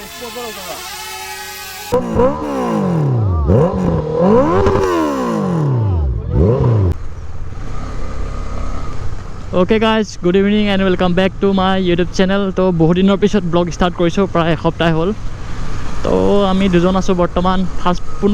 Okay guys, good evening and welcome back to my YouTube channel. তো বহুত দিনৰ পিছত ব্লগ ষ্টাৰ্ট কৰিছোঁ, প্ৰায় এসপ্তাহ হ'ল। তো আমি দুজন আছোঁ বৰ্তমান।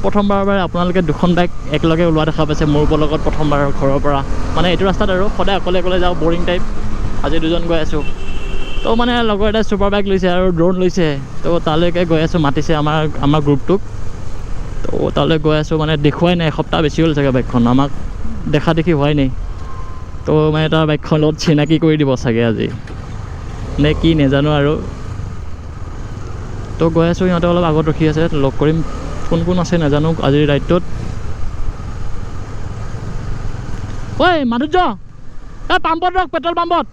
প্ৰথমবাৰৰ বাবে আপোনালোকে দুখন বাইক একেলগে ওলোৱা দেখা পাইছে মোৰ লগত, প্ৰথমবাৰ ঘৰৰ পৰা মানে এইটো ৰাস্তাত আৰু সদায় অকলে অকলে যাওঁ, বৰিং টাইপ। আজি দুজন গৈ আছোঁ। তো মানে লগৰ এটাই ছুপাৰ বাইক লৈছে আৰু ড্ৰোন লৈছে। তো তালৈকে গৈ আছোঁ, মাতিছে আমাৰ গ্ৰুপটোক। তো তালৈ গৈ আছোঁ, মানে দেখুৱাই নাই, এসপ্তাহ বেছি হ'ল চাগে বাইকখন, আমাক দেখা দেখি হোৱাই নাই। তো মানে তাৰ বাইকখন লগত চিনাকি কৰি দিব চাগে আজি নে কি নাজানো আৰু। তো গৈ আছোঁ, সিহঁতে অলপ আগত ৰখি আছে, লগ কৰিম। কোন কোন আছে নাজানো আজিৰ ৰাইডটোত। ঐ মাধুৰ্য, এই পাম্পত ৰখ, পেট্ৰল পাম্পত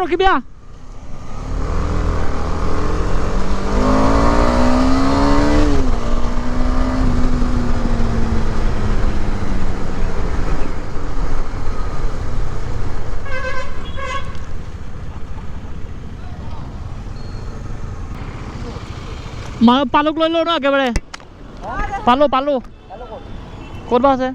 ৰখিবি। পালুক লৈ লওঁ ন একেবাৰে। পালো ক'ত বা আছে?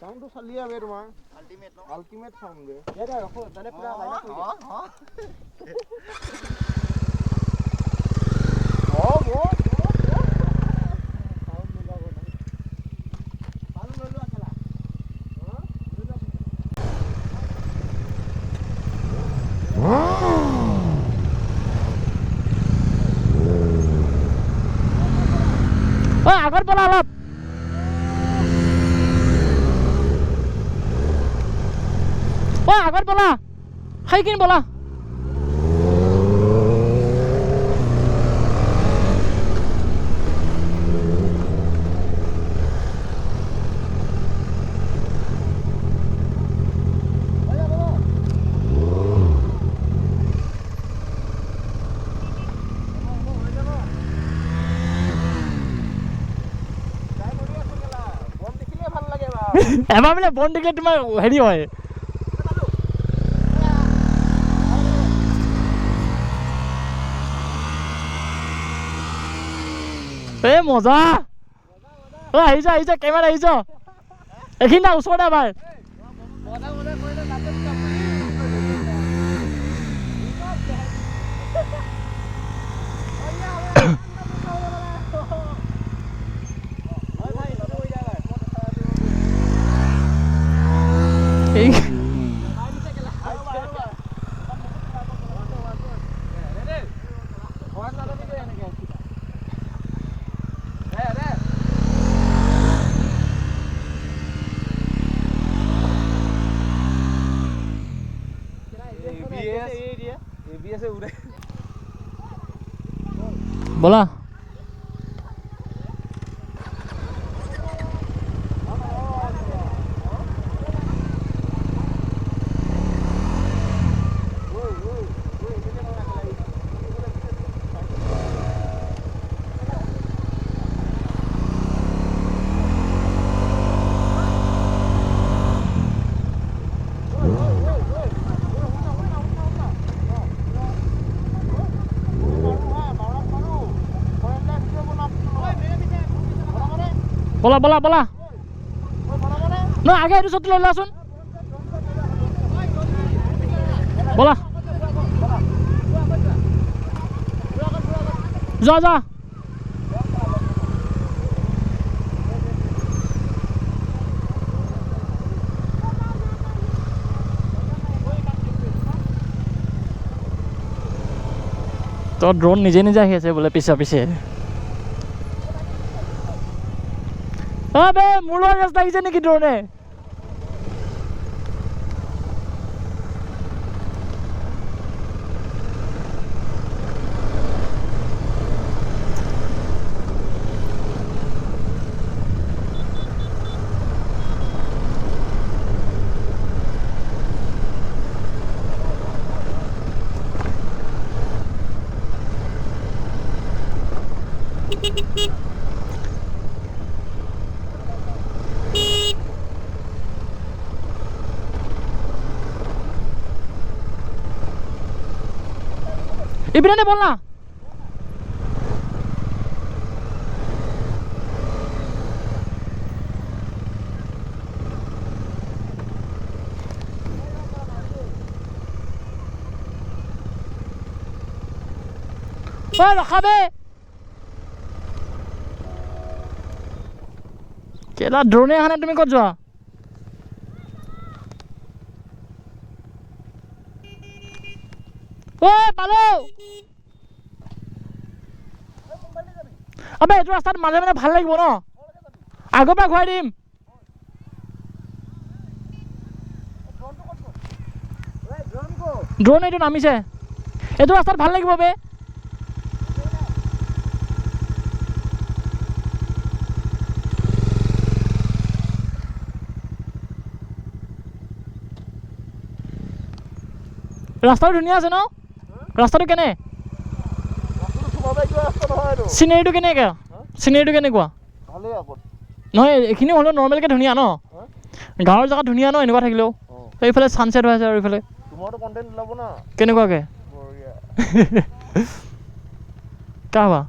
साउंड तो चलिए अबे रुआ अल्टीमेट साउंड है ये रखो तने पूरा लाइन हो वो साउंड मिला वो नहीं पालू ले लो अकेला ओ आगर बोला अलप আগত বলা, খাই কিনে বলা। এবাৰ মানে বন দেখিলে তোমাৰ হেৰি হয়। এ মজা, আহিছা কেমেৰা আহিছ এইখিনি না ওচৰতে এবাৰ। बोला बोला बोला बोला ना आगे itu satu langsung bola जा तो ड्रोन निजे निजे आহি আছে बोले পিছে अबे मुड़ो रास्ता की जाने की ड्रोन है। এইপিনে বল না ঐ ৰখাবে কেলা ড্ৰোনে অহা নাই তুমি ক'ত যোৱা ঐ পালো আবে এইটো ৰাস্তাত মাজে মাজে ভাল লাগিব ন আগৰ পৰা ঘূৰাই দিম ড্ৰোন এইটো নামিছে এইটো ৰাস্তাত ভাল লাগিব বে ৰাস্তাটো ধুনীয়া আছে ন ৰাস্তাটো কেনে চিনেৰীটো কেনেকৈ চিনেৰীটো কেনেকুৱা নহয় এইখিনি হ'লেও নৰ্মেলকৈ ধুনীয়া ন গাঁৱৰ জেগাত ধুনীয়া ন এনেকুৱা থাকিলেও এইফালে ছানছেট হৈ আছে আৰু এইফালে কেনেকুৱাকৈ কা হোৱা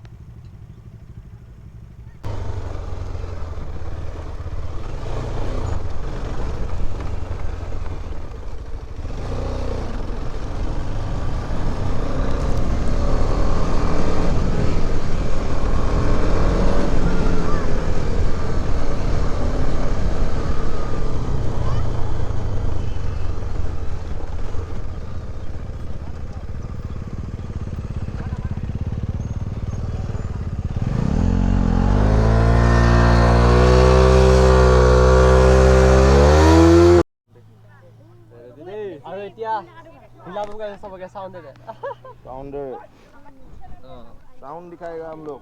साउंड दिखाएगा हम लोग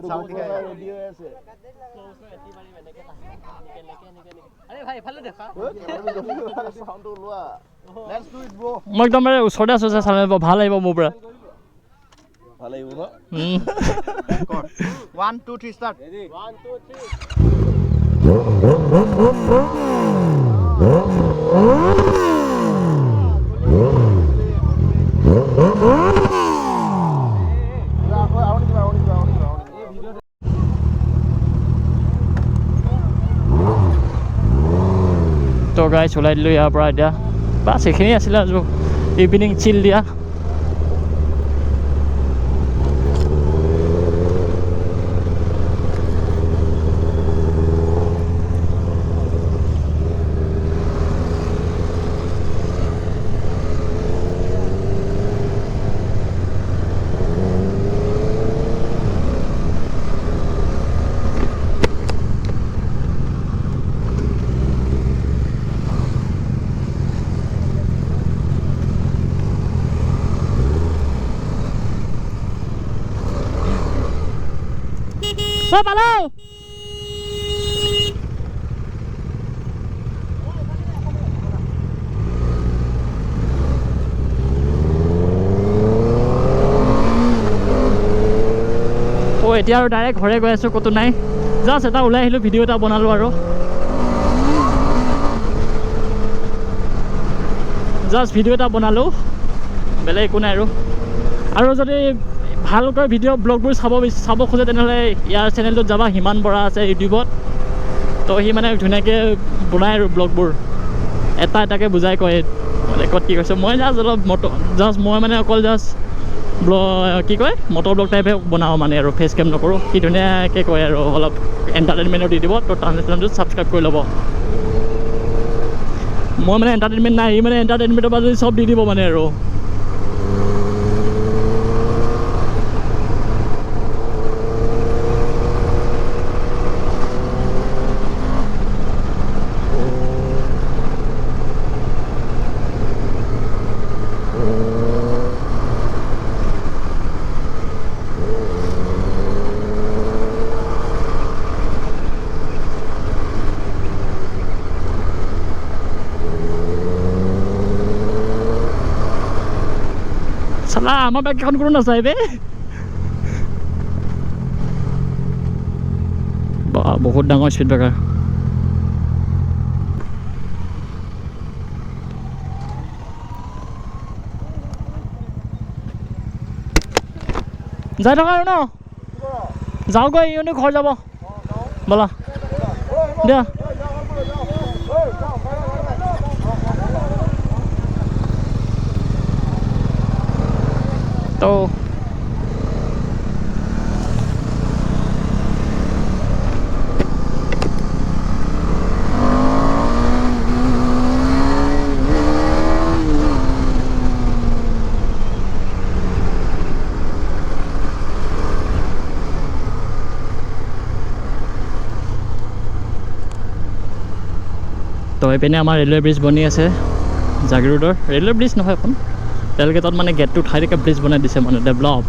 साउंड दिखाएगा रेडियो ऐसे अरे भाई फल देखा साउंड तो लोआ लेट्स डू इट ब्रो মই একদম ওচৰতে আছোঁ যে চালে ভাল লাগিব মোৰ পৰা ভাল লাগিব ন 1 2 3 স্টাৰ্ট 1 2 3 তো গাইছ ওলাই দিলোঁ ইয়াৰ পৰা এতিয়া বাছ এইখিনি আছিলে আৰু ইভিনিং চিল দিয়া পালো এতিয়া আৰু ডাইৰেক্ট ঘৰে গৈ আছোঁ ক'তো নাই জাষ্ট এটা ওলাই আহিলোঁ ভিডিঅ' এটা বনালোঁ আৰু জাষ্ট ভিডিঅ' এটা বনালোঁ বেলেগ একো নাই আৰু যদি ভালকৈ ভিডিঅ' ব্লগবোৰ চাব খোজে তেনেহ'লে ইয়াৰ চেনেলটোত যাবা হিমান বৰা আছে ইউটিউবত তো সি মানে ধুনীয়াকৈ বনায় আৰু ব্লগবোৰ এটা এটাকৈ বুজাই কয় মানে ক'ত কি কৈছে মই জাষ্ট অলপ মই মানে অকল জাষ্ট কি কয় মটৰ ব্লগ টাইপে বনাওঁ মানে আৰু ফেচ কেম নকৰোঁ সি ধুনীয়াকৈ কয় আৰু অলপ এণ্টাৰটেইনমেণ্টৰ দি দিব তো তাৰ চেনেলটোত ছাবস্ক্ৰাইব কৰি ল'ব মই মানে এণ্টাৰটেইনমেণ্ট নাই সি মানে এণ্টাৰটেইনমেণ্টৰ পৰা যদি চব দি দিব মানে আৰু চালা আমাৰ বাইকখন কোনো নাচাই বে বা বহুত ডাঙৰ স্পীড ব্ৰেকাৰ যাই থকা আৰু ন যাওঁগৈ ইহঁতে ঘৰ যাব ব'লা দিয়া তো তো এইপিনে আমাৰ ৰেলৱে ব্ৰিজ বনি আছে জাগিৰোডৰ ৰেলৱে ব্ৰিজ নহয় এখন ৰেলগেটত মানে গেটটো উঠাই দিকে ব্ৰিজ বনাই দিছে মানে ডেভেলপ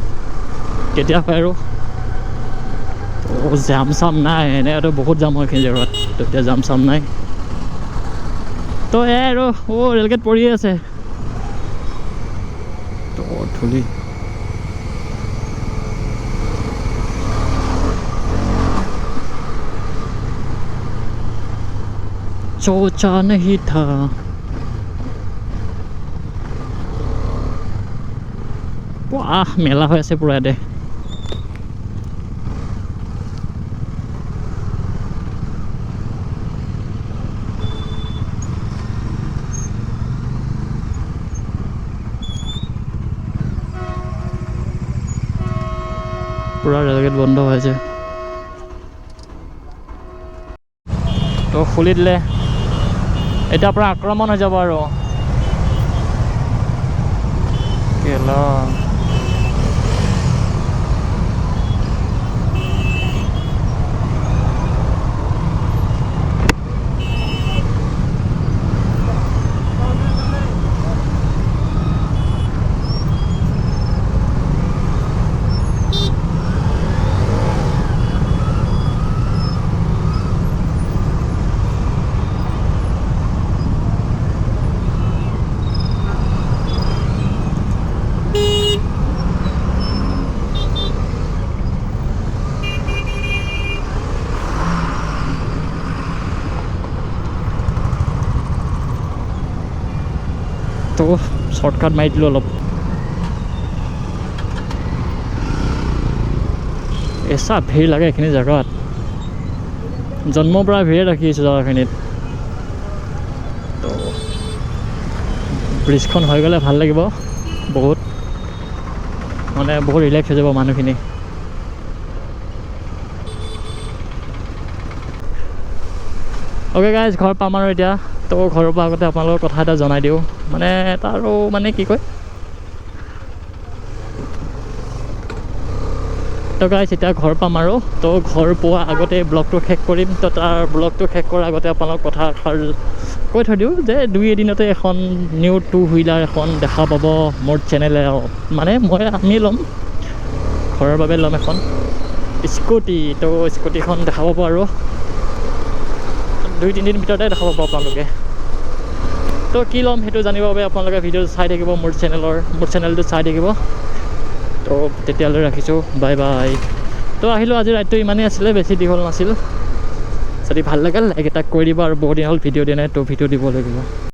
কেতিয়া হয় আৰু জাম চাম নাই এনেতো বহুত জাম হয় এইখিনি জেগাত তো এতিয়া জাম চাম নাই তো এয়াই আৰু ৰেলগেট পৰিয়ে আছে তো ধূলি सोचा नहीं था मेला হৈ আছে পুৰা দে পুৰা ৰেলগেট বন্ধ হৈ আছে তো খুলি দিলে এটা পুৰা আক্ৰমণ হৈ যাব আৰু কেলা তো শৰ্টকাট মাৰি দিলোঁ অলপ এচা ভিৰ লাগে এইখিনি জেগাত জন্মৰ পৰা ভিৰে ৰাখিছোঁ জেগাখিনিত তো ব্ৰিজখন হৈ গ'লে ভাল লাগিব বহুত মানে বহুত ৰিলেক্স হৈ যাব মানুহখিনি অ'কে গাইজ ঘৰ পাম আৰু এতিয়া তো ঘৰৰ পৰা আগতে আপোনালোকৰ কথা এটা জনাই দিওঁ মানে এটা আৰু মানে কি কয় তো গাইজ এতিয়া ঘৰ পাম আৰু তো ঘৰ পোৱা আগতে ব্লগটো শেষ কৰিম তো তাৰ ব্লগটো শেষ কৰাৰ আগতে আপোনালোক কথা কৈ থৈ দিওঁ যে 2 এদিনতে এখন নিউ 2 হুইলাৰ এখন দেখা পাব মোৰ চেনেলে মানে আমি ল'ম ঘৰৰ বাবে ল'ম এখন স্কুটি তো স্কুটিখন দেখা পাব আৰু 2-3 দিন ভিতৰতে দেখা পাব আপোনালোকে তো কি ল'ম সেইটো জানিবৰ বাবে আপোনালোকে ভিডিঅ'টো চাই থাকিব মোৰ চেনেলটো চাই থাকিব তো তেতিয়ালৈ ৰাখিছোঁ বাই বাই তো আহিলোঁ আজি ৰাইডটো ইমানেই আছিলে বেছি দীঘল নাছিল যদি ভাল লাগিল লাইক এটা কৰি দিব আৰু বহুত দিন হ'ল ভিডিঅ' দিয়া নাই তো ভিডিঅ' দিব লাগিব